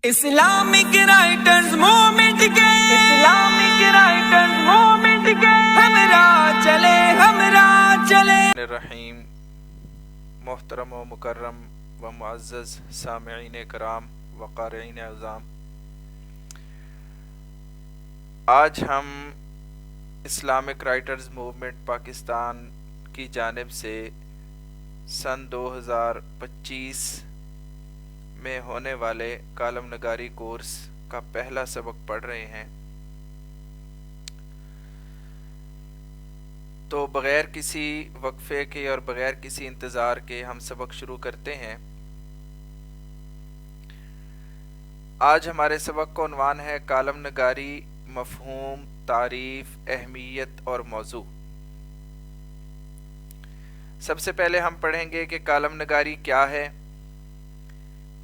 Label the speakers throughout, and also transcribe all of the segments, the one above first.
Speaker 1: Islamic writers movement کے ہمراہ چلے
Speaker 2: الرحیم۔ محترم و مکرم و معزز سامعین کرام و قارئین اعظام، آج ہم اسلامک رائٹرز موومنٹ پاکستان کی جانب سے سن 2025 میں ہونے والے کالم نگاری کورس کا پہلا سبق پڑھ رہے ہیں۔ تو بغیر کسی وقفے کے اور بغیر کسی انتظار کے ہم سبق شروع کرتے ہیں۔ آج ہمارے سبق کا عنوان ہے کالم نگاری، مفہوم، تعریف، اہمیت اور موضوع۔ سب سے پہلے ہم پڑھیں گے کہ کالم نگاری کیا ہے،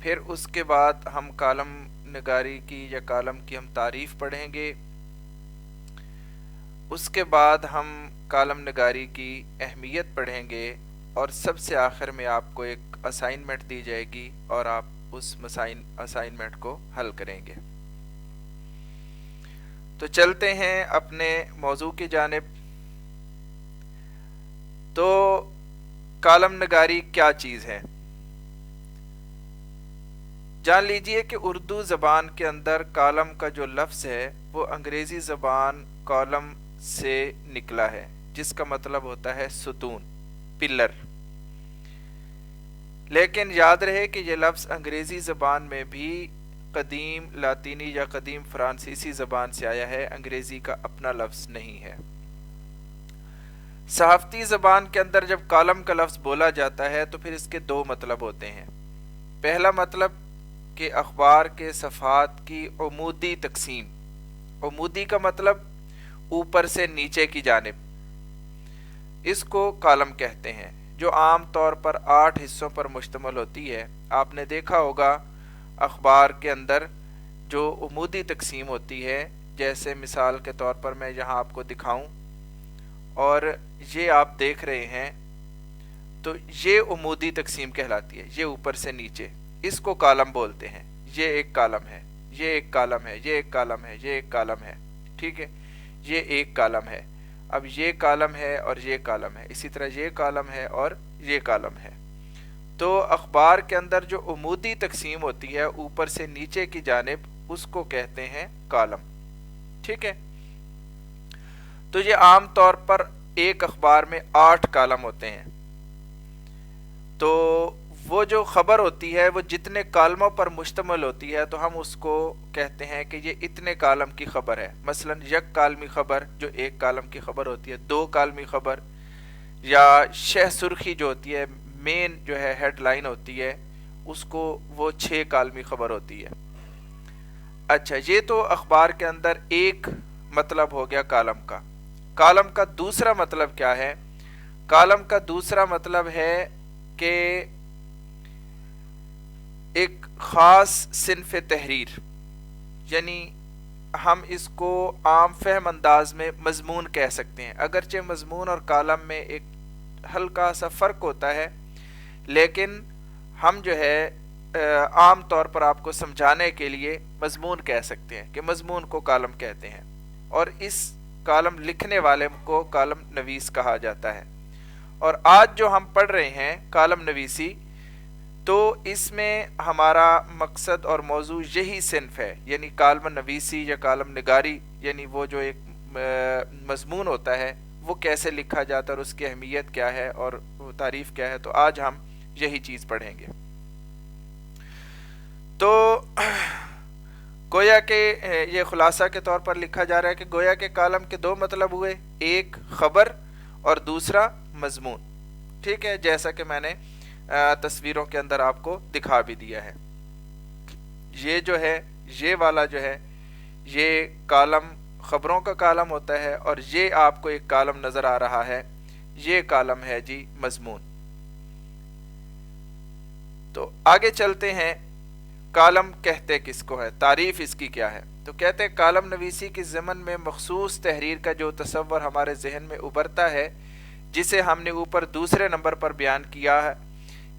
Speaker 2: پھر اس کے بعد ہم کالم نگاری کی یا کالم کی ہم تعریف پڑھیں گے، اس کے بعد ہم کالم نگاری کی اہمیت پڑھیں گے، اور سب سے آخر میں آپ کو ایک اسائنمنٹ دی جائے گی اور آپ اس اسائنمنٹ کو حل کریں گے۔ تو چلتے ہیں اپنے موضوع کی جانب۔ تو کالم نگاری کیا چیز ہے؟ جان لیجئے کہ اردو زبان کے اندر کالم کا جو لفظ ہے وہ انگریزی زبان کالم سے نکلا ہے، جس کا مطلب ہوتا ہے ستون، پلر۔ لیکن یاد رہے کہ یہ لفظ انگریزی زبان میں بھی قدیم لاطینی یا قدیم فرانسیسی زبان سے آیا ہے، انگریزی کا اپنا لفظ نہیں ہے۔ صحافتی زبان کے اندر جب کالم کا لفظ بولا جاتا ہے تو پھر اس کے دو مطلب ہوتے ہیں۔ پہلا مطلب کہ اخبار کے صفحات کی عمودی تقسیم، عمودی کا مطلب اوپر سے نیچے کی جانب، اس کو کالم کہتے ہیں، جو عام طور پر 8 حصوں پر مشتمل ہوتی ہے۔ آپ نے دیکھا ہوگا اخبار کے اندر جو عمودی تقسیم ہوتی ہے، جیسے مثال کے طور پر میں یہاں آپ کو دکھاؤں اور یہ آپ دیکھ رہے ہیں، تو یہ عمودی تقسیم کہلاتی ہے، یہ اوپر سے نیچے، اس کو کالم بولتے ہیں۔ یہ ایک کالم ہے، یہ ایک کالم ہے، یہ ایک کالم ہے، یہ ایک کالم ہے، ٹھیک ہے، یہ ایک کالم ہے۔ اب یہ کالم ہے اور یہ کالم ہے، اسی طرح یہ کالم ہے اور یہ کالم ہے۔ تو اخبار کے اندر جو عمودی تقسیم ہوتی ہے اوپر سے نیچے کی جانب، اس کو کہتے ہیں کالم، ٹھیک ہے۔ تو یہ عام طور پر ایک اخبار میں 8 کالم ہوتے ہیں۔ تو وہ جو خبر ہوتی ہے وہ جتنے کالموں پر مشتمل ہوتی ہے تو ہم اس کو کہتے ہیں کہ یہ اتنے کالم کی خبر ہے۔ مثلا یک کالمی خبر جو ایک کالم کی خبر ہوتی ہے، 2 کالمی خبر، یا شہ سرخی جو ہوتی ہے، مین جو ہے ہیڈ لائن ہوتی ہے، اس کو وہ 6 کالمی خبر ہوتی ہے۔ اچھا، یہ تو اخبار کے اندر ایک مطلب ہو گیا کالم کا۔ کالم کا دوسرا مطلب کیا ہے؟ کالم کا دوسرا مطلب ہے کہ ایک خاص صنف تحریر، یعنی ہم اس کو عام فہم انداز میں مضمون کہہ سکتے ہیں۔ اگرچہ مضمون اور کالم میں ایک ہلکا سا فرق ہوتا ہے، لیکن ہم جو ہے عام طور پر آپ کو سمجھانے کے لیے مضمون کہہ سکتے ہیں کہ مضمون کو کالم کہتے ہیں، اور اس کالم لکھنے والے کو کالم نویس کہا جاتا ہے۔ اور آج جو ہم پڑھ رہے ہیں کالم نویسی، تو اس میں ہمارا مقصد اور موضوع یہی صنف ہے، یعنی کالم نویسی یا کالم نگاری، یعنی وہ جو ایک مضمون ہوتا ہے وہ کیسے لکھا جاتا ہے اور اس کی اہمیت کیا ہے اور تعریف کیا ہے۔ تو آج ہم یہی چیز پڑھیں گے۔ تو گویا کہ یہ خلاصہ کے طور پر لکھا جا رہا ہے کہ گویا کہ کالم کے 2 مطلب ہوئے، ایک خبر اور دوسرا مضمون، ٹھیک ہے، جیسا کہ میں نے تصویروں کے اندر آپ کو دکھا بھی دیا ہے۔ یہ جو ہے، یہ والا جو ہے، یہ کالم خبروں کا کالم ہوتا ہے، اور یہ آپ کو ایک کالم نظر آ رہا ہے، یہ کالم ہے جی مضمون۔ تو آگے چلتے ہیں، کالم کہتے کس کو ہے، تعریف اس کی کیا ہے؟ تو کہتے ہیں کالم نویسی کی ضمن میں مخصوص تحریر کا جو تصور ہمارے ذہن میں ابھرتا ہے، جسے ہم نے اوپر دوسرے نمبر پر بیان کیا ہے،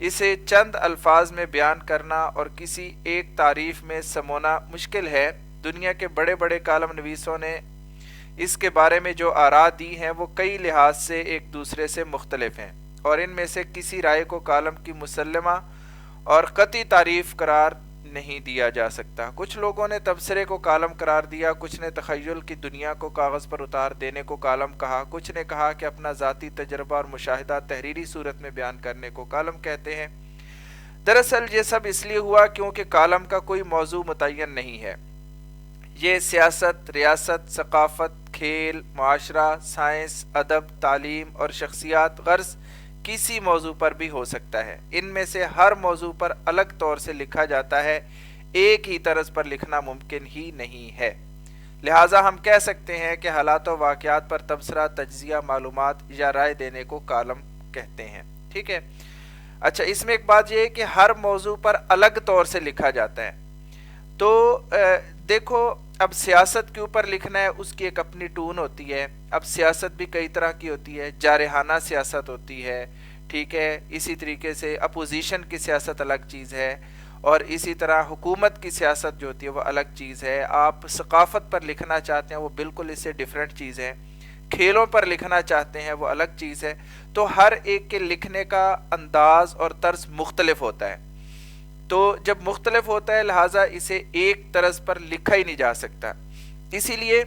Speaker 2: اسے چند الفاظ میں بیان کرنا اور کسی ایک تعریف میں سمونا مشکل ہے۔ دنیا کے بڑے بڑے کالم نویسوں نے اس کے بارے میں جو آراء دی ہیں وہ کئی لحاظ سے ایک دوسرے سے مختلف ہیں، اور ان میں سے کسی رائے کو کالم کی مسلمہ اور قطعی تعریف قرار نہیں دیا جا سکتا۔ کچھ لوگوں نے تبصرے کو کالم قرار دیا، کچھ نے تخیل کی دنیا کو کاغذ پر اتار دینے کو کالم کہا، کچھ نے کہا کہ اپنا ذاتی تجربہ اور مشاہدہ تحریری صورت میں بیان کرنے کو کالم کہتے ہیں۔ دراصل یہ سب اس لیے ہوا کیونکہ کالم کا کوئی موضوع متعین نہیں ہے۔ یہ سیاست، ریاست، ثقافت، کھیل، معاشرہ، سائنس، ادب، تعلیم اور شخصیات غرض کسی موضوع پر بھی ہو سکتا ہے۔ ان میں سے ہر موضوع پر الگ طور سے لکھا جاتا ہے، ایک ہی طرز پر لکھنا ممکن ہی نہیں ہے۔ لہٰذا ہم کہہ سکتے ہیں کہ حالات و واقعات پر تبصرہ، تجزیہ، معلومات یا رائے دینے کو کالم کہتے ہیں۔ ٹھیک ہے۔ اچھا، اس میں ایک بات یہ ہے کہ ہر موضوع پر الگ طور سے لکھا جاتا ہے۔ تو دیکھو، اب سیاست کے اوپر لکھنا ہے، اس کی ایک اپنی ٹون ہوتی ہے۔ اب سیاست بھی کئی طرح کی ہوتی ہے، جارحانہ سیاست ہوتی ہے، ٹھیک ہے، اسی طریقے سے اپوزیشن کی سیاست الگ چیز ہے، اور اسی طرح حکومت کی سیاست جو ہوتی ہے وہ الگ چیز ہے۔ آپ ثقافت پر لکھنا چاہتے ہیں وہ بالکل اس سے ڈیفرنٹ چیز ہے، کھیلوں پر لکھنا چاہتے ہیں وہ الگ چیز ہے۔ تو ہر ایک کے لکھنے کا انداز اور طرز مختلف ہوتا ہے۔ تو جب مختلف ہوتا ہے لہٰذا اسے ایک طرز پر لکھا ہی نہیں جا سکتا۔ اسی لیے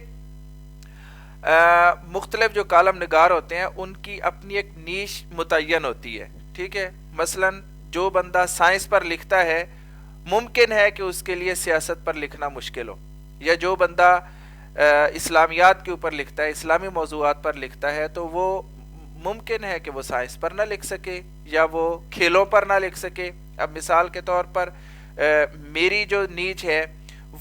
Speaker 2: مختلف جو کالم نگار ہوتے ہیں ان کی اپنی ایک نیش متعین ہوتی ہے، ٹھیک ہے۔ مثلا جو بندہ سائنس پر لکھتا ہے ممکن ہے کہ اس کے لیے سیاست پر لکھنا مشکل ہو، یا جو بندہ اسلامیات کے اوپر لکھتا ہے، اسلامی موضوعات پر لکھتا ہے، تو وہ ممکن ہے کہ وہ سائنس پر نہ لکھ سکے یا وہ کھیلوں پر نہ لکھ سکے۔ اب مثال کے طور پر میری جو نیچ ہے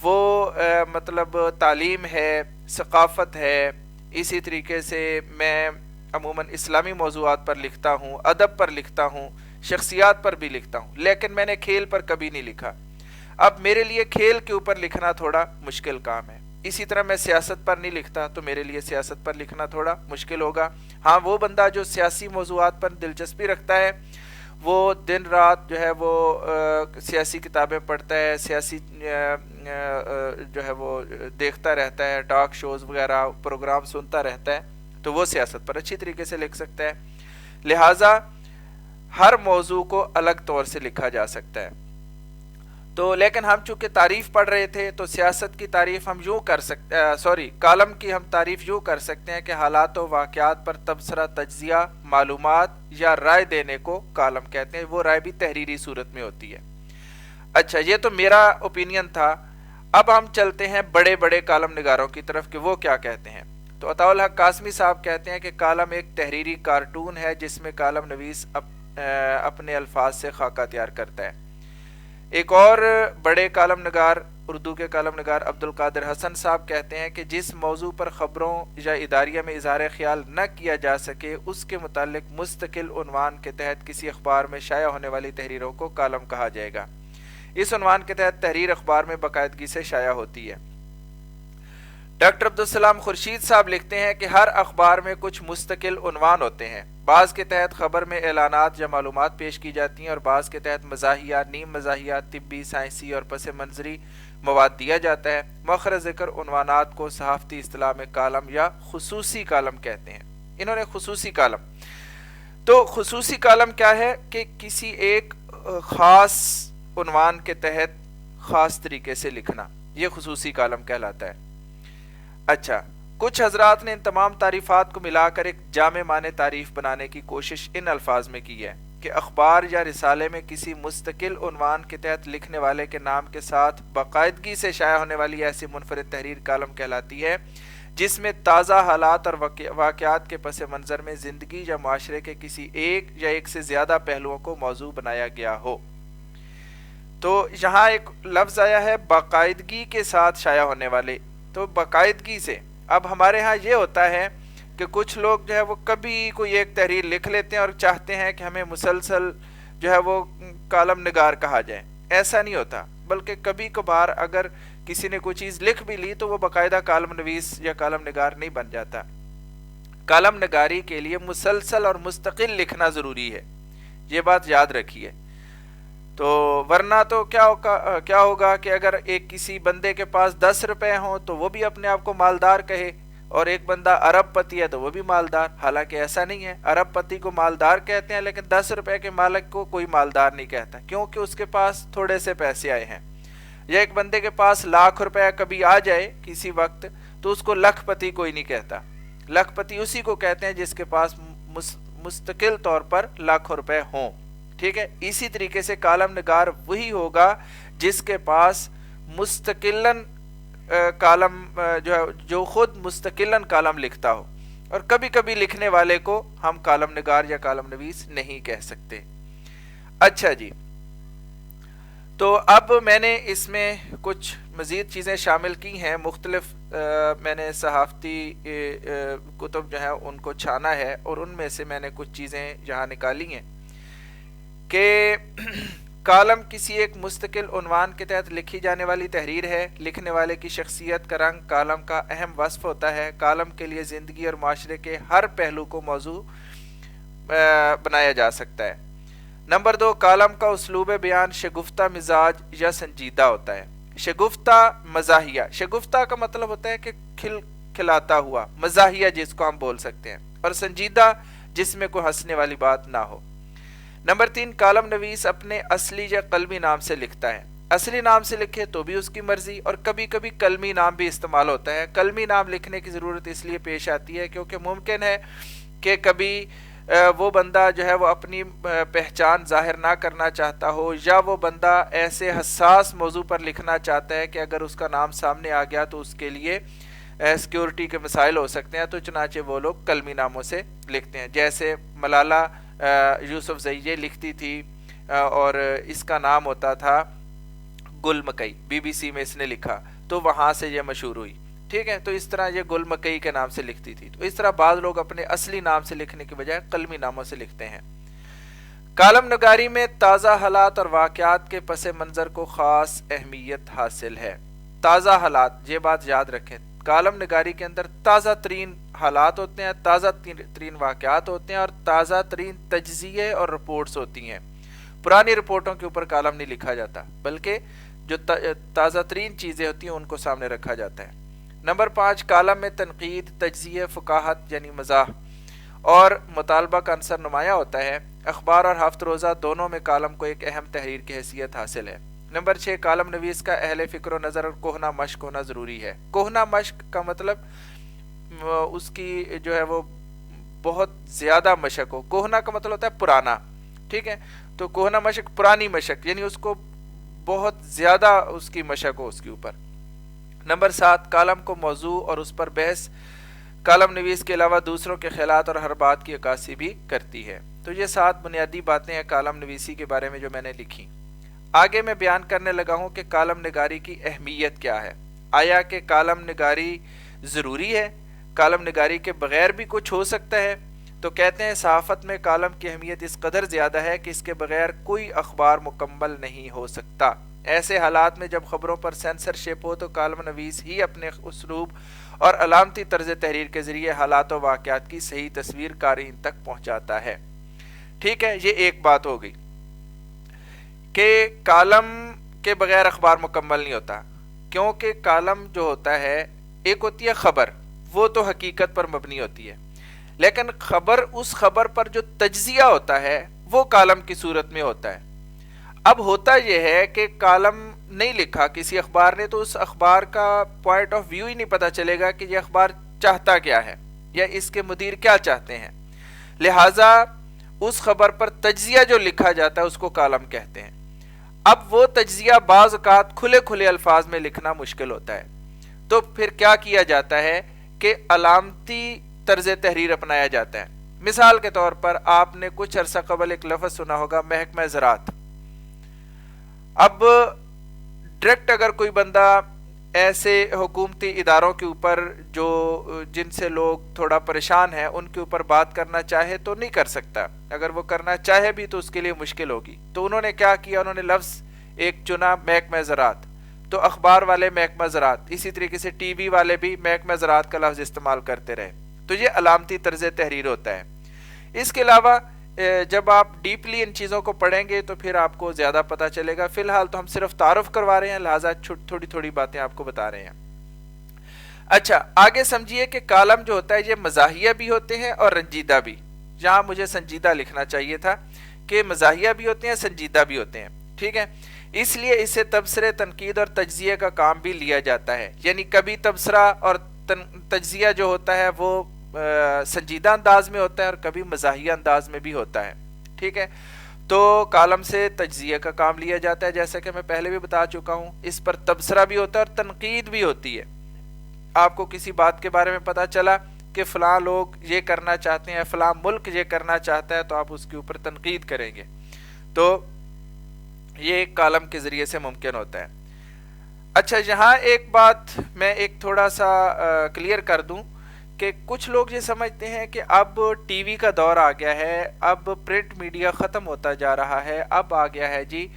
Speaker 2: وہ مطلب تعلیم ہے، ثقافت ہے، اسی طریقے سے میں عموماً اسلامی موضوعات پر لکھتا ہوں، ادب پر لکھتا ہوں، شخصیات پر بھی لکھتا ہوں، لیکن میں نے کھیل پر کبھی نہیں لکھا۔ اب میرے لیے کھیل کے اوپر لکھنا تھوڑا مشکل کام ہے۔ اسی طرح میں سیاست پر نہیں لکھتا تو میرے لیے سیاست پر لکھنا تھوڑا مشکل ہوگا۔ ہاں، وہ بندہ جو سیاسی موضوعات پر دلچسپی رکھتا ہے وہ دن رات جو ہے وہ سیاسی کتابیں پڑھتا ہے، سیاسی جو ہے وہ دیکھتا رہتا ہے، ٹاک شوز وغیرہ پروگرام سنتا رہتا ہے، تو وہ سیاست پر اچھی طریقے سے لکھ سکتا ہے۔ لہٰذا ہر موضوع کو الگ طور سے لکھا جا سکتا ہے۔ تو لیکن ہم چونکہ تعریف پڑھ رہے تھے تو سیاست کی تعریف ہم یوں کر سکتے کالم کی ہم تعریف یوں کر سکتے ہیں کہ حالات و واقعات پر تبصرہ، تجزیہ، معلومات یا رائے دینے کو کالم کہتے ہیں۔ وہ رائے بھی تحریری صورت میں ہوتی ہے۔ اچھا، یہ تو میرا اوپینین تھا۔ اب ہم چلتے ہیں بڑے بڑے کالم نگاروں کی طرف کہ وہ کیا کہتے ہیں۔ تو عطاء الحق قاسمی صاحب کہتے ہیں کہ کالم ایک تحریری کارٹون ہے جس میں کالم نویس اپنے الفاظ سے خاکہ تیار کرتا ہے۔ ایک اور بڑے کالم نگار، اردو کے کالم نگار عبد القادر حسن صاحب کہتے ہیں کہ جس موضوع پر خبروں یا اداریہ میں اظہار خیال نہ کیا جا سکے اس کے متعلق مستقل عنوان کے تحت کسی اخبار میں شائع ہونے والی تحریروں کو کالم کہا جائے گا۔ اس عنوان کے تحت تحریر اخبار میں باقاعدگی سے شائع ہوتی ہے۔ ڈاکٹر عبدالسلام خورشید صاحب لکھتے ہیں کہ ہر اخبار میں کچھ مستقل عنوان ہوتے ہیں۔ بعض کے تحت خبر میں اعلانات یا معلومات پیش کی جاتی ہیں اور بعض کے تحت مزاحیہ، نیم مزاحیہ، طبی، سائنسی اور پس منظری مواد دیا جاتا ہے۔ مؤخر ذکر عنوانات کو صحافتی اصطلاح میں کالم یا خصوصی کالم کہتے ہیں۔ انہوں نے خصوصی کالم، تو خصوصی کالم کیا ہے کہ کسی ایک خاص عنوان کے تحت خاص طریقے سے لکھنا، یہ خصوصی کالم کہلاتا ہے۔ اچھا، کچھ حضرات نے ان تمام تعریفات کو ملا کر ایک جامع معنی تعریف بنانے کی کوشش ان الفاظ میں کی ہے کہ اخبار یا رسالے میں کسی مستقل عنوان کے تحت لکھنے والے کے نام کے ساتھ باقاعدگی سے شائع ہونے والی ایسی منفرد تحریر کالم کہلاتی ہے جس میں تازہ حالات اور واقعات کے پس منظر میں زندگی یا معاشرے کے کسی ایک یا ایک سے زیادہ پہلوؤں کو موضوع بنایا گیا ہو۔ تو یہاں ایک لفظ آیا ہے باقاعدگی کے ساتھ شائع ہونے والے، تو باقاعدگی سے اب ہمارے ہاں یہ ہوتا ہے کہ کچھ لوگ جو ہے وہ کبھی کوئی ایک تحریر لکھ لیتے ہیں اور چاہتے ہیں کہ ہمیں مسلسل جو ہے وہ کالم نگار کہا جائے۔ ایسا نہیں ہوتا، بلکہ کبھی کبھار اگر کسی نے کوئی چیز لکھ بھی لی تو وہ باقاعدہ کالم نویس یا کالم نگار نہیں بن جاتا۔ کالم نگاری کے لیے مسلسل اور مستقل لکھنا ضروری ہے، یہ بات یاد رکھیے۔ تو ورنہ تو کیا ہوگا کہ اگر ایک کسی بندے کے پاس 10 روپے ہوں تو وہ بھی اپنے آپ کو مالدار کہے، اور ایک بندہ ارب پتی ہے تو وہ بھی مالدار، حالانکہ ایسا نہیں ہے۔ ارب پتی کو مالدار کہتے ہیں لیکن 10 روپے کے مالک کو کوئی مالدار نہیں کہتا، کیونکہ اس کے پاس تھوڑے سے پیسے آئے ہیں۔ یا ایک بندے کے پاس لاکھ روپے کبھی آ جائے کسی وقت تو اس کو لکھ پتی کوئی نہیں کہتا، لکھ پتی اسی کو کہتے ہیں جس کے پاس مستقل طور پر لاکھوں روپے ہوں، ٹھیک ہے۔ اسی طریقے سے کالم نگار وہی ہوگا جس کے پاس مستقلاً کالم جو خود مستقلاً کالم لکھتا ہو، اور کبھی کبھی لکھنے والے کو ہم کالم نگار یا کالم نویس نہیں کہہ سکتے۔ اچھا جی، تو اب میں نے اس میں کچھ مزید چیزیں شامل کی ہیں، مختلف میں نے صحافتی کتب جو ہیں ان کو چھانا ہے، اور ان میں سے میں نے کچھ چیزیں یہاں نکالی ہیں کہ کالم کسی ایک مستقل عنوان کے تحت لکھی جانے والی تحریر ہے۔ لکھنے والے کی شخصیت کا رنگ کالم کا اہم وصف ہوتا ہے۔ کالم کے لیے زندگی اور معاشرے کے ہر پہلو کو موضوع بنایا جا سکتا ہے۔ نمبر 2، کالم کا اسلوب بیان شگفتہ مزاج یا سنجیدہ ہوتا ہے۔ شگفتہ مزاحیہ، شگفتہ کا مطلب ہوتا ہے کہ کھلاتا ہوا، مزاحیہ جس کو ہم بول سکتے ہیں، اور سنجیدہ جس میں کوئی ہنسنے والی بات نہ ہو۔ نمبر 3، کالم نویس اپنے اصلی یا قلمی نام سے لکھتا ہے۔ اصلی نام سے لکھے تو بھی اس کی مرضی، اور کبھی کبھی قلمی نام بھی استعمال ہوتا ہے۔ قلمی نام لکھنے کی ضرورت اس لیے پیش آتی ہے کیونکہ ممکن ہے کہ کبھی وہ بندہ جو ہے وہ اپنی پہچان ظاہر نہ کرنا چاہتا ہو، یا وہ بندہ ایسے حساس موضوع پر لکھنا چاہتا ہے کہ اگر اس کا نام سامنے آ گیا تو اس کے لیے سیکیورٹی کے مسائل ہو سکتے ہیں، تو چنانچہ وہ لوگ قلمی ناموں سے لکھتے ہیں۔ جیسے ملالہ یوسف زئی یہ لکھتی تھی اور اس کا نام ہوتا تھا گل مکئی، بی بی سی میں اس نے لکھا تو وہاں سے یہ مشہور ہوئی، ٹھیک ہے۔ تو اس طرح یہ گل مکئی کے نام سے لکھتی تھی۔ تو اس طرح بعض لوگ اپنے اصلی نام سے لکھنے کے بجائے قلمی ناموں سے لکھتے ہیں۔ کالم نگاری میں تازہ حالات اور واقعات کے پس منظر کو خاص اہمیت حاصل ہے۔ تازہ حالات، یہ بات یاد رکھیں، کالم نگاری کے اندر تازہ ترین حالات ہوتے ہیں، تازہ ترین واقعات ہوتے ہیں، اور تازہ ترین تجزیے اور رپورٹس ہوتی ہیں۔ پرانی رپورٹوں کے اوپر کالم نہیں لکھا جاتا، بلکہ جو تازہ ترین چیزیں ہوتی ہیں ان کو سامنے رکھا جاتا ہے۔ نمبر 5، کالم میں تنقید، تجزیے، فقاہت یعنی مزاح اور مطالبہ کا عنصر نمایاں ہوتا ہے۔ اخبار اور ہفت روزہ دونوں میں کالم کو ایک اہم تحریر کی حیثیت حاصل ہے۔ نمبر 6، کالم نویس کا اہل فکر و نظر اور کوہنہ مشق ہونا ضروری ہے۔ کوہنہ مشق کا مطلب اس کی جو ہے وہ بہت زیادہ مشق ہو، کوہنہ کا مطلب ہوتا ہے پرانا، ٹھیک ہے۔ تو کوہنہ مشق پرانی مشق، یعنی اس کو بہت زیادہ اس کی مشق ہو اس کے اوپر۔ نمبر 7، کالم کو موضوع اور اس پر بحث کالم نویس کے علاوہ دوسروں کے خیالات اور ہر بات کی عکاسی بھی کرتی ہے۔ تو یہ 7 بنیادی باتیں ہیں کالم نویسی کے بارے میں جو میں نے لکھی۔ آگے میں بیان کرنے لگا ہوں کہ کالم نگاری کی اہمیت کیا ہے۔ آیا کہ کالم نگاری ضروری ہے؟ کالم نگاری کے بغیر بھی کچھ ہو سکتا ہے؟ تو کہتے ہیں صحافت میں کالم کی اہمیت اس قدر زیادہ ہے کہ اس کے بغیر کوئی اخبار مکمل نہیں ہو سکتا۔ ایسے حالات میں جب خبروں پر سینسرشپ ہو تو کالم نویس ہی اپنے اسلوب اور علامتی طرز تحریر کے ذریعے حالات و واقعات کی صحیح تصویر قارئین تک پہنچاتا ہے، ٹھیک ہے۔ یہ ایک بات ہو گئی کہ کالم کے بغیر اخبار مکمل نہیں ہوتا، کیونکہ کالم جو ہوتا ہے ایک ہوتی ہے خبر، وہ تو حقیقت پر مبنی ہوتی ہے، لیکن اس خبر پر جو تجزیہ ہوتا ہے وہ کالم کی صورت میں ہوتا ہے۔ اب ہوتا یہ ہے کہ کالم نہیں لکھا کسی اخبار نے تو اس اخبار کا پوائنٹ آف ویو ہی نہیں پتہ چلے گا کہ یہ اخبار چاہتا کیا ہے یا اس کے مدیر کیا چاہتے ہیں، لہٰذا اس خبر پر تجزیہ جو لکھا جاتا ہے اس کو کالم کہتے ہیں۔ اب وہ تجزیہ بعض اوقات کھلے کھلے الفاظ میں لکھنا مشکل ہوتا ہے، تو پھر کیا کیا جاتا ہے کہ علامتی طرز تحریر اپنایا جاتا ہے۔ مثال کے طور پر آپ نے کچھ عرصہ قبل ایک لفظ سنا ہوگا محکمہ زراعت۔ اب ڈائریکٹ اگر کوئی بندہ ایسے حکومتی اداروں کے اوپر جن سے لوگ تھوڑا پریشان ہیں ان کے اوپر بات کرنا چاہے تو نہیں کر سکتا، اگر وہ کرنا چاہے بھی تو اس کے لیے مشکل ہوگی۔ تو انہوں نے کیا کیا، انہوں نے لفظ ایک چنا محکمہ زراعت، تو اخبار والے محکمہ زراعت، اسی طریقے سے ٹی وی والے بھی محکمہ زراعت کا لفظ استعمال کرتے رہے، تو یہ علامتی طرز تحریر ہوتا ہے۔ اس کے علاوہ جب آپ ڈیپلی ان چیزوں کو پڑھیں گے تو پھر آپ کو زیادہ پتہ چلے گا. فی الحال تو ہم صرف تعارف کروا رہے ہیں, لہٰذا تھوڑی تھوڑی باتیں آپ کو بتا رہے ہیں. اچھا, آگے سمجھیے کہ کالم جو ہوتا ہے یہ مزاحیہ بھی ہوتے ہیں اور رنجیدہ بھی. جہاں مجھے سنجیدہ لکھنا چاہیے تھا کہ مزاحیہ بھی ہوتے ہیں, سنجیدہ بھی ہوتے ہیں. ٹھیک ہے, اس لیے اسے تبصرے, تنقید اور تجزیے کا کام بھی لیا جاتا ہے. یعنی کبھی تبصرہ اور تجزیہ جو ہوتا ہے وہ سنجیدہ انداز میں ہوتا ہے اور کبھی مزاحیہ انداز میں بھی ہوتا ہے. ٹھیک ہے, تو کالم سے تجزیہ کا کام لیا جاتا ہے, جیسا کہ میں پہلے بھی بتا چکا ہوں. اس پر تبصرہ بھی ہوتا ہے اور تنقید بھی ہوتی ہے. آپ کو کسی بات کے بارے میں پتا چلا کہ فلاں لوگ یہ کرنا چاہتے ہیں, فلاں ملک یہ کرنا چاہتا ہے, تو آپ اس کے اوپر تنقید کریں گے. تو یہ ایک کالم کے ذریعے سے ممکن ہوتا ہے. اچھا, یہاں ایک بات میں ایک تھوڑا سا کلیئر کر دوں کہ کچھ لوگ یہ سمجھتے ہیں کہ اب ٹی وی کا دور آ گیا ہے, اب پرنٹ میڈیا ختم ہوتا جا رہا ہے, اب آ گیا ہے جی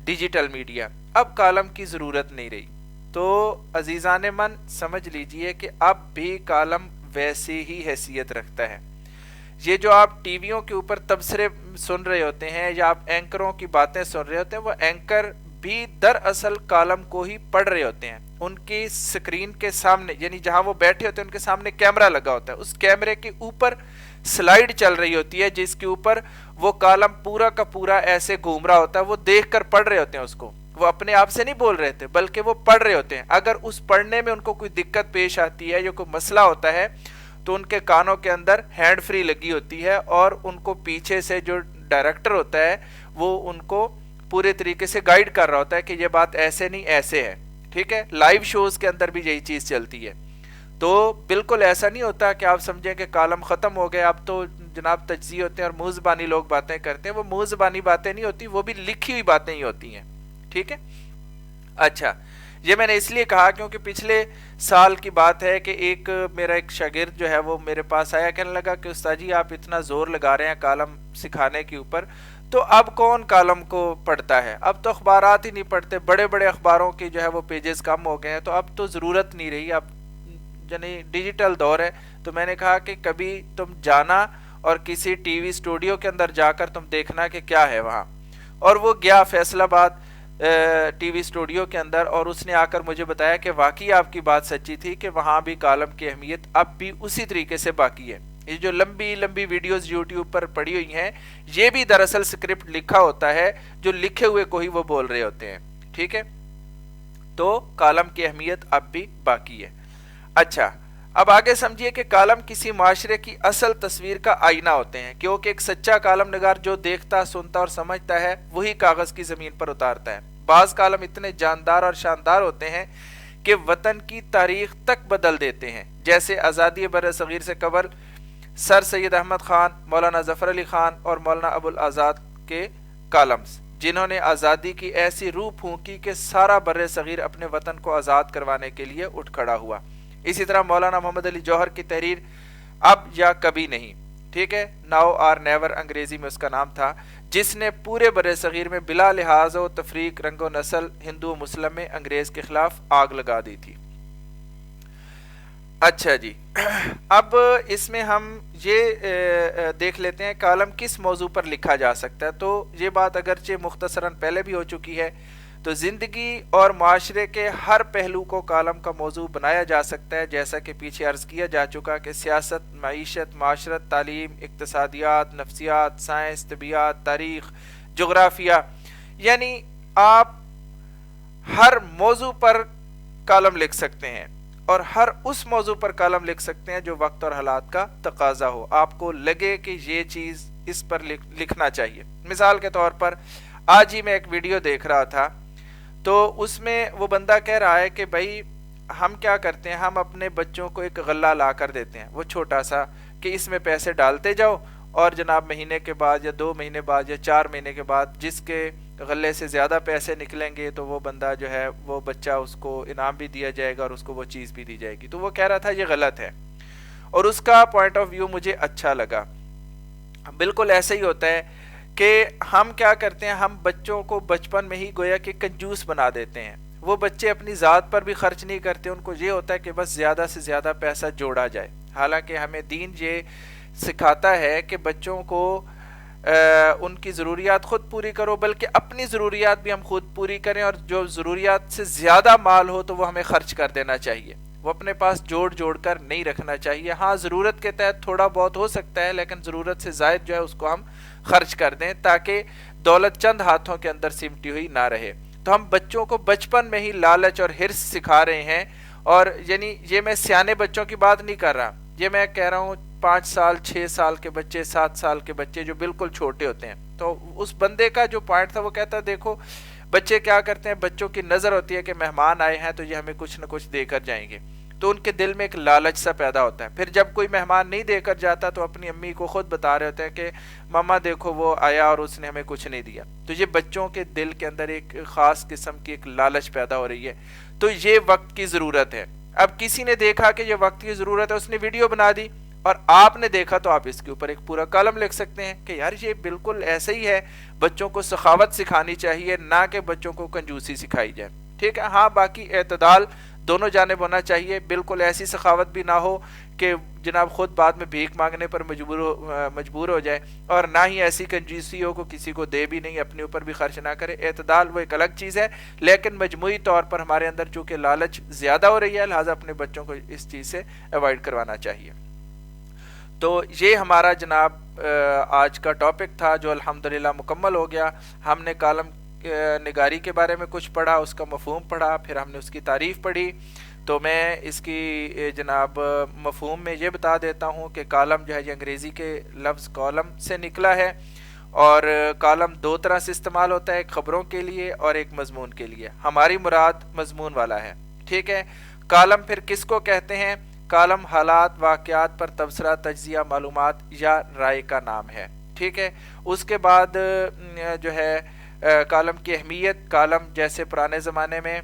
Speaker 2: ڈیجیٹل میڈیا, اب کالم کی ضرورت نہیں رہی. تو عزیزان من سمجھ لیجئے کہ اب بھی کالم ویسے ہی حیثیت رکھتا ہے. یہ جو آپ ٹی ویوں کے اوپر تبصرے سن رہے ہوتے ہیں یا آپ اینکروں کی باتیں سن رہے ہوتے ہیں, وہ اینکر بھی دراصل کالم کو ہی پڑھ رہے ہوتے ہیں. ان کی سکرین کے سامنے, یعنی جہاں وہ بیٹھے ہوتے ہیں ان کے سامنے کیمرہ لگا ہوتا ہے, اس کیمرے کے اوپر سلائیڈ چل رہی ہوتی ہے جس کے اوپر وہ کالم پورا کا پورا ایسے گھوم رہا ہوتا ہے. وہ دیکھ کر پڑھ رہے ہوتے ہیں اس کو, وہ اپنے آپ سے نہیں بول رہے تھے بلکہ وہ پڑھ رہے ہوتے ہیں. اگر اس پڑھنے میں ان کو کوئی دقت پیش آتی ہے یا کوئی مسئلہ ہوتا ہے تو ان کے کانوں کے اندر ہینڈ فری لگی ہوتی ہے اور ان کو پیچھے سے جو ڈائریکٹر ہوتا ہے وہ ان کو پورے طریقے سے گائیڈ کر رہا ہوتا ہے کہ یہ بات ایسے نہیں ایسے ہے. ٹھیک ہے, لائیو شوز کے اندر بھی یہی چیز چلتی ہے. تو بالکل ایسا نہیں ہوتا کہ آپ سمجھیں کہ کالم ختم ہو گیا, اب تو جناب تجزیے ہوتے ہیں اور منہ زبانی لوگ باتیں کرتے ہیں. وہ منہ زبانی باتیں نہیں ہوتی, وہ بھی لکھی ہوئی باتیں ہی ہوتی ہیں. ٹھیک ہے. اچھا, یہ میں نے اس لیے کہا کیونکہ پچھلے سال کی بات ہے کہ میرا ایک شاگرد جو ہے وہ میرے پاس آیا, کہنے لگا کہ استاد جی آپ اتنا زور لگا رہے ہیں کالم سکھانے کے اوپر, تو اب کون کالم کو پڑھتا ہے, اب تو اخبارات ہی نہیں پڑھتے, بڑے بڑے اخباروں کی جو ہے وہ پیجز کم ہو گئے ہیں, تو اب تو ضرورت نہیں رہی, اب یعنی ڈیجیٹل دور ہے. تو میں نے کہا کہ کبھی تم جانا اور کسی ٹی وی اسٹوڈیو کے اندر جا کر تم دیکھنا کہ کیا ہے وہاں. اور وہ گیا فیصل آباد ٹی وی اسٹوڈیو کے اندر, اور اس نے آ کر مجھے بتایا کہ واقعی آپ کی بات سچی تھی کہ وہاں بھی کالم کی اہمیت اب بھی اسی طریقے سے باقی ہے. یہ جو لمبی لمبی ویڈیوز یوٹیوب پر پڑی ہوئی ہیں یہ بھی دراصل سکرپٹ لکھا ہوتا ہے, جو لکھے ہوئے کو ہی وہ بول رہے ہوتے ہیں. ٹھیک ہے, تو کالم کی اہمیت اب بھی باقی ہے. اچھا, اب آگے سمجھیے کہ کالم کسی معاشرے کی اصل تصویر کا آئینہ ہوتے ہیں, کیونکہ ایک سچا کالم نگار جو دیکھتا, سنتا اور سمجھتا ہے وہی کاغذ کی زمین پر اتارتا ہے. بعض کالم اتنے جاندار اور شاندار ہوتے ہیں کہ وطن کی تاریخ تک بدل دیتے ہیں, جیسے آزادی بر صغیر سے قبل سر سید احمد خان, مولانا ظفر علی خان اور مولانا ابو الازاد کے کالمز, جنہوں نے آزادی کی ایسی روح پھونکی کہ سارا بر صغیر اپنے وطن کو آزاد کروانے کے لیے اٹھ کھڑا ہوا. اسی طرح مولانا محمد علی جوہر کی تحریر اب یا کبھی نہیں, ٹھیک ہے, ناؤ آر نیور انگریزی میں اس کا نام تھا, جس نے پورے بر صغیر میں بلا لحاظ و تفریق, رنگ و نسل, ہندو و مسلم میں انگریز کے خلاف آگ لگا دی تھی. اچھا جی, اب اس میں ہم یہ دیکھ لیتے ہیں کالم کس موضوع پر لکھا جا سکتا ہے. تو یہ بات اگرچہ مختصراً پہلے بھی ہو چکی ہے, تو زندگی اور معاشرے کے ہر پہلو کو کالم کا موضوع بنایا جا سکتا ہے, جیسا کہ پیچھے عرض کیا جا چکا کہ سیاست, معیشت, معاشرت, تعلیم, اقتصادیات, نفسیات, سائنس, طبیعت, تاریخ, جغرافیہ, یعنی آپ ہر موضوع پر کالم لکھ سکتے ہیں اور ہر اس موضوع پر کالم لکھ سکتے ہیں جو وقت اور حالات کا تقاضا ہو, آپ کو لگے کہ یہ چیز اس پر لکھنا چاہیے. مثال کے طور پر آج ہی میں ایک ویڈیو دیکھ رہا تھا, تو اس میں وہ بندہ کہہ رہا ہے کہ بھائی ہم کیا کرتے ہیں, ہم اپنے بچوں کو ایک غلہ لا کر دیتے ہیں, وہ چھوٹا سا, کہ اس میں پیسے ڈالتے جاؤ اور جناب مہینے کے بعد یا 2 مہینے بعد یا 4 مہینے کے بعد جس کے غلے سے زیادہ پیسے نکلیں گے تو وہ بندہ جو ہے وہ بچہ, اس کو انعام بھی دیا جائے گا اور اس کو وہ چیز بھی دی جائے گی. تو وہ کہہ رہا تھا یہ غلط ہے, اور اس کا پوائنٹ آف ویو مجھے اچھا لگا. بالکل ایسا ہی ہوتا ہے کہ ہم کیا کرتے ہیں, ہم بچوں کو بچپن میں ہی گویا کہ کنجوس بنا دیتے ہیں. وہ بچے اپنی ذات پر بھی خرچ نہیں کرتے, ان کو یہ ہوتا ہے کہ بس زیادہ سے زیادہ پیسہ جوڑا جائے. حالانکہ ہمیں دین یہ سکھاتا ہے کہ بچوں کو ان کی ضروریات خود پوری کرو، بلکہ اپنی ضروریات بھی ہم خود پوری کریں، اور جو ضروریات سے زیادہ مال ہو تو وہ ہمیں خرچ کر دینا چاہیے، وہ اپنے پاس جوڑ کر نہیں رکھنا چاہیے. ہاں ضرورت کے تحت تھوڑا بہت ہو سکتا ہے، لیکن ضرورت سے زائد جو ہے اس کو ہم خرچ کر دیں، تاکہ دولت چند ہاتھوں کے اندر سمٹی ہوئی نہ رہے. تو ہم بچوں کو بچپن میں ہی لالچ اور حرص سکھا رہے ہیں. اور یعنی یہ میں سیانے بچوں کی بات نہیں کر رہا، یہ میں کہہ رہا ہوں 5 سال 6 سال کے بچے، 7 سال کے بچے جو بالکل چھوٹے ہوتے ہیں. تو اس بندے کا جو پوائنٹ تھا وہ کہتا دیکھو بچے کیا کرتے ہیں، بچوں کی نظر ہوتی ہے کہ مہمان آئے ہیں تو یہ ہمیں کچھ نہ کچھ دے کر جائیں گے، تو ان کے دل میں ایک لالچ سا پیدا ہوتا ہے. پھر جب کوئی مہمان نہیں دے کر جاتا تو اپنی امی کو خود بتا رہے ہوتے ہیں کہ ماما دیکھو وہ آیا اور اس نے ہمیں کچھ نہیں دیا. تو یہ بچوں کے دل کے اندر ایک خاص قسم کی ایک لالچ پیدا ہو رہی ہے. تو یہ وقت کی ضرورت ہے. اب کسی نے دیکھا کہ یہ وقت کی ضرورت ہے، اس نے ویڈیو بنا دی، اور آپ نے دیکھا تو آپ اس کے اوپر ایک پورا کالم لکھ سکتے ہیں کہ یار یہ بالکل ایسا ہی ہے، بچوں کو سخاوت سکھانی چاہیے، نہ کہ بچوں کو کنجوسی سکھائی جائے. ٹھیک ہے، ہاں باقی اعتدال دونوں جانب ہونا چاہیے. بالکل ایسی سخاوت بھی نہ ہو کہ جناب خود بعد میں بھیک مانگنے پر مجبور ہو جائے، اور نہ ہی ایسی کنجوسی ہو کو کسی کو دے بھی نہیں، اپنے اوپر بھی خرچ نہ کرے. اعتدال وہ ایک الگ چیز ہے، لیکن مجموعی طور پر ہمارے اندر چونکہ لالچ زیادہ ہو رہی ہے، لہٰذا اپنے بچوں کو اس چیز سے اوائڈ کروانا چاہیے. تو یہ ہمارا جناب آج کا ٹاپک تھا جو الحمدللہ مکمل ہو گیا. ہم نے کالم نگاری کے بارے میں کچھ پڑھا، اس کا مفہوم پڑھا، پھر ہم نے اس کی تعریف پڑھی. تو میں اس کی جناب مفہوم میں یہ بتا دیتا ہوں کہ کالم جو ہے یہ انگریزی کے لفظ کالم سے نکلا ہے، اور کالم 2 طرح سے استعمال ہوتا ہے، ایک خبروں کے لیے اور ایک مضمون کے لیے. ہماری مراد مضمون والا ہے. ٹھیک ہے، کالم پھر کس کو کہتے ہیں؟ کالم حالات واقعات پر تبصرہ، تجزیہ، معلومات یا رائے کا نام ہے. ٹھیک ہے، اس کے بعد جو ہے کالم کی اہمیت. کالم جیسے پرانے زمانے میں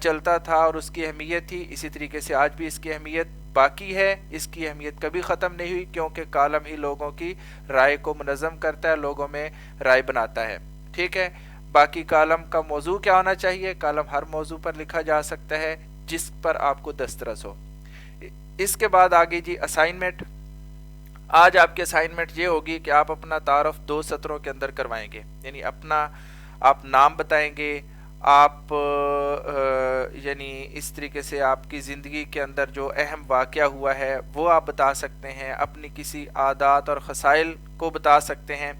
Speaker 2: چلتا تھا اور اس کی اہمیت تھی، اسی طریقے سے آج بھی اس کی اہمیت باقی ہے. اس کی اہمیت کبھی ختم نہیں ہوئی، کیونکہ کالم ہی لوگوں کی رائے کو منظم کرتا ہے، لوگوں میں رائے بناتا ہے. ٹھیک ہے، باقی کالم کا موضوع کیا ہونا چاہیے؟ کالم ہر موضوع پر لکھا جا سکتا ہے جس پر آپ کو دسترس ہو. اس کے بعد آگے جی اسائنمنٹ. آج آپ کی اسائنمنٹ یہ ہوگی کہ آپ اپنا تعارف 2 سطروں کے اندر کروائیں گے. یعنی اپنا آپ نام بتائیں گے، آپ یعنی اس طریقے سے آپ کی زندگی کے اندر جو اہم واقعہ ہوا ہے وہ آپ بتا سکتے ہیں، اپنی کسی عادات اور خصائل کو بتا سکتے ہیں،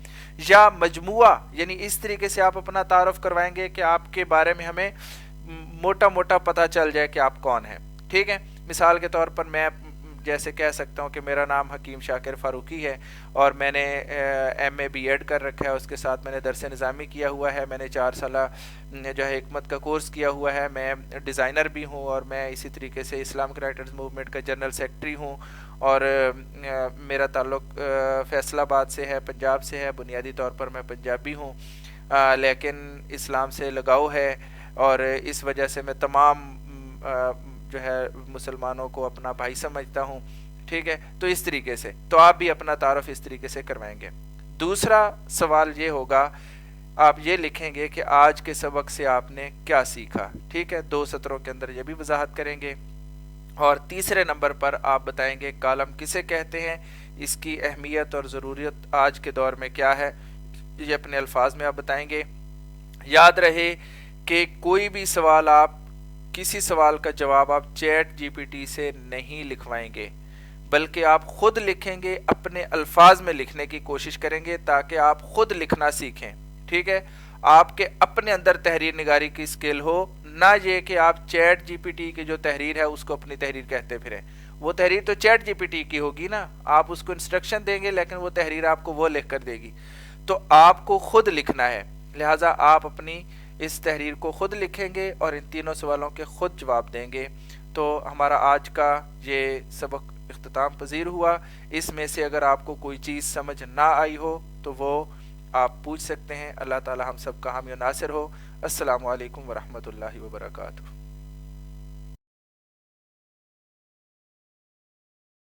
Speaker 2: یا مجموعہ یعنی اس طریقے سے آپ اپنا تعارف کروائیں گے کہ آپ کے بارے میں ہمیں موٹا موٹا پتہ چل جائے کہ آپ کون ہیں. ٹھیک ہے، مثال کے طور پر میں جیسے کہہ سکتا ہوں کہ میرا نام حکیم شاکر فاروقی ہے، اور میں نے ایم اے بی ایڈ کر رکھا ہے، اس کے ساتھ میں نے درس نظامی کیا ہوا ہے، میں نے 4 سالہ جو ہے حکمت کا کورس کیا ہوا ہے، میں ڈیزائنر بھی ہوں، اور میں اسی طریقے سے اسلامک رائٹرز موومنٹ کا جنرل سیکرٹری ہوں، اور میرا تعلق فیصل آباد سے ہے، پنجاب سے ہے. بنیادی طور پر میں پنجابی ہوں، لیکن اسلام سے لگاؤ ہے، اور اس وجہ سے میں تمام جو ہے مسلمانوں کو اپنا بھائی سمجھتا ہوں. ٹھیک ہے، تو اس طریقے سے تو آپ بھی اپنا تعارف اس طریقے سے کروائیں گے. دوسرا سوال یہ ہوگا، آپ یہ لکھیں گے کہ آج کے سبق سے آپ نے کیا سیکھا. ٹھیک ہے، 2 سطروں کے اندر یہ بھی وضاحت کریں گے. اور تیسرے نمبر پر آپ بتائیں گے کالم کسے کہتے ہیں، اس کی اہمیت اور ضروریت آج کے دور میں کیا ہے، یہ اپنے الفاظ میں آپ بتائیں گے. یاد رہے کہ کوئی بھی سوال کسی سوال کا جواب آپ چیٹ جی پی ٹی سے نہیں لکھوائیں گے، بلکہ آپ خود لکھیں گے، اپنے الفاظ میں لکھنے کی کوشش کریں گے تاکہ آپ خود لکھنا سیکھیں. ٹھیک ہے، آپ کے اپنے اندر تحریر نگاری کی اسکل ہو، نہ یہ کہ آپ چیٹ جی پی ٹی کی جو تحریر ہے اس کو اپنی تحریر کہتے پھریں. وہ تحریر تو چیٹ جی پی ٹی کی ہوگی نا، آپ اس کو انسٹرکشن دیں گے لیکن وہ تحریر آپ کو وہ لکھ کر دے گی. تو آپ کو خود لکھنا ہے، لہٰذا آپ اپنی اس تحریر کو خود لکھیں گے اور ان تینوں سوالوں کے خود جواب دیں گے. تو ہمارا آج کا یہ سبق اختتام پذیر ہوا. اس میں سے اگر آپ کو کوئی چیز سمجھ نہ آئی ہو تو وہ آپ پوچھ سکتے ہیں. اللہ تعالی ہم سب کا حامی و ناصر ہو. السلام علیکم ورحمۃ اللہ وبرکاتہ.